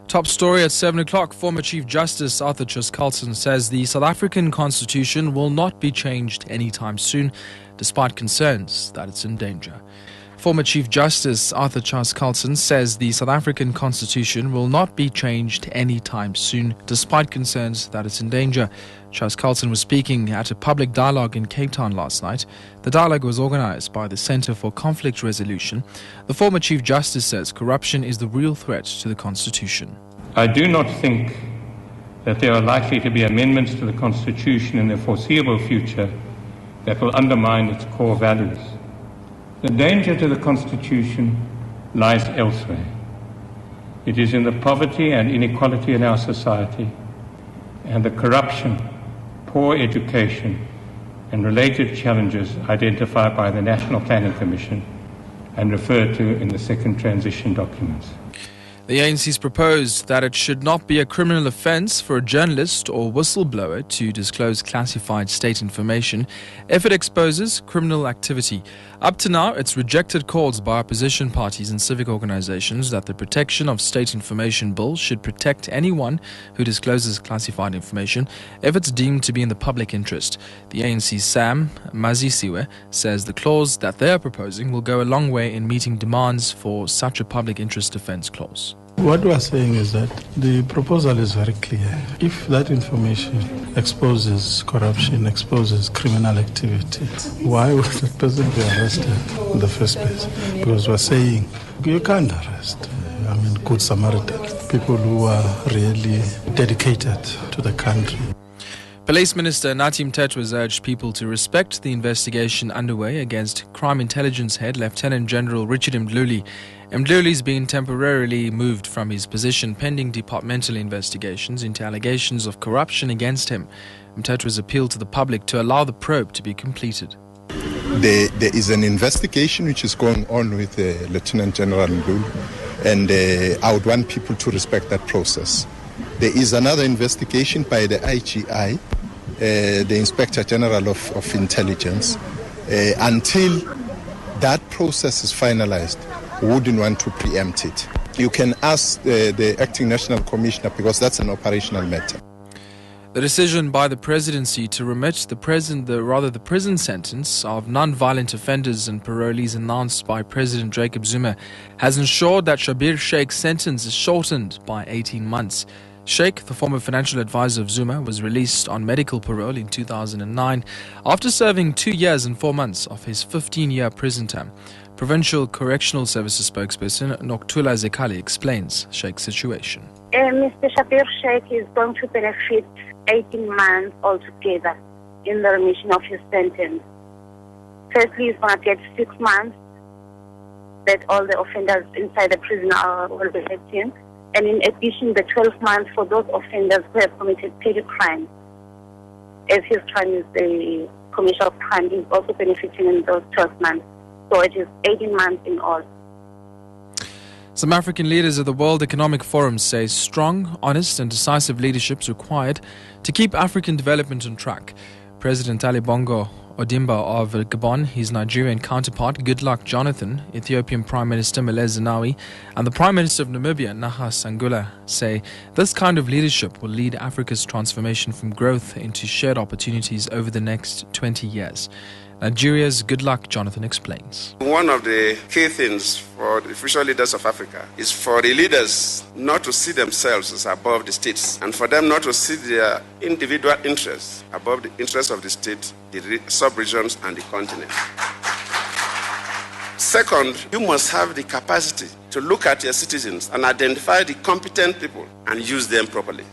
Top story at 7 o'clock. Former Chief Justice Arthur Chaskalson says the South African Constitution will not be changed anytime soon, despite concerns that it's in danger. Former Chief Justice Arthur Chaskalson says the South African Constitution will not be changed anytime soon, despite concerns that it's in danger. Chaskalson was speaking at a public dialogue in Cape Town last night. The dialogue was organized by the Centre for Conflict Resolution. The former Chief Justice says corruption is the real threat to the Constitution. I do not think that there are likely to be amendments to the Constitution in the foreseeable future that will undermine its core values. The danger to the Constitution lies elsewhere. It is in the poverty and inequality in our society and the corruption, poor education, and related challenges identified by the National Planning Commission and referred to in the second transition documents. The ANC's proposed that it should not be a criminal offence for a journalist or whistleblower to disclose classified state information if it exposes criminal activity. Up to now, it's rejected calls by opposition parties and civic organisations that the Protection of State Information Bill should protect anyone who discloses classified information if it's deemed to be in the public interest. The ANC's Safm7am says the clause that they are proposing will go a long way in meeting demands for such a public interest defence clause. What we are saying is that the proposal is very clear. If that information exposes corruption, exposes criminal activity, why would that person be arrested in the first place? Because we're saying you can't arrest, good Samaritans, people who are really dedicated to the country. Police Minister Nathi Mthethwa urged people to respect the investigation underway against Crime Intelligence Head Lieutenant General Richard Mdluli. Mdluli's been temporarily moved from his position pending departmental investigations into allegations of corruption against him. Mthethwa's appealed to the public to allow the probe to be completed. There is an investigation which is going on with Lieutenant General Mdluli, and I would want people to respect that process. There is another investigation by the IGI, the Inspector General of Intelligence. Until that process is finalized, we wouldn't want to preempt it. You can ask the Acting National Commissioner because that's an operational matter. The decision by the presidency to remit the prison sentence of non-violent offenders and parolees announced by President Jacob Zuma has ensured that Schabir Sheikh's sentence is shortened by 18 months. Sheikh, the former financial advisor of Zuma, was released on medical parole in 2009 after serving 2 years and 4 months of his 15-year prison term. Provincial Correctional Services spokesperson Nokuthula Zekali explains Sheikh's situation. Mr. Schabir Sheikh is going to benefit 18 months altogether in the remission of his sentence. Firstly, he's going to get 6 months that all the offenders inside the prison will be getting. And in addition, the 12 months for those offenders who have committed petty crimes. As his crime is the commission of crime, he's also benefiting in those 12 months. So it is 18 months in all. Some African leaders of the World Economic Forum say strong, honest and decisive leadership is required to keep African development on track. President Ali Bongo Ondimba of Gabon, his Nigerian counterpart Goodluck Jonathan, Ethiopian Prime Minister Meles Zenawi and the Prime Minister of Namibia Naha Sangula say this kind of leadership will lead Africa's transformation from growth into shared opportunities over the next 20 years. Nigeria's Goodluck Jonathan explains. One of the key things for the future leaders of Africa is for the leaders not to see themselves as above the states and for them not to see their individual interests above the interests of the state, the sub-regions and the continent. Second, you must have the capacity to look at your citizens and identify the competent people and use them properly.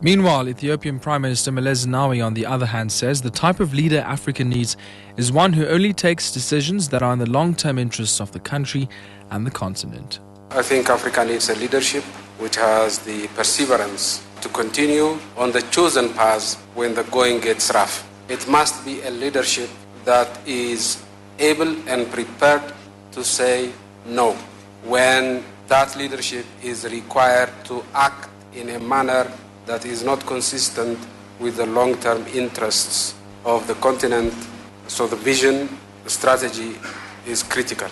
Meanwhile, Ethiopian Prime Minister Meles Zenawi, on the other hand, says the type of leader Africa needs is one who only takes decisions that are in the long-term interests of the country and the continent. I think Africa needs a leadership which has the perseverance to continue on the chosen path when the going gets rough. It must be a leadership that is able and prepared to say no when that leadership is required to act in a manner that is not consistent with the long-term interests of the continent. So the vision, the strategy is critical.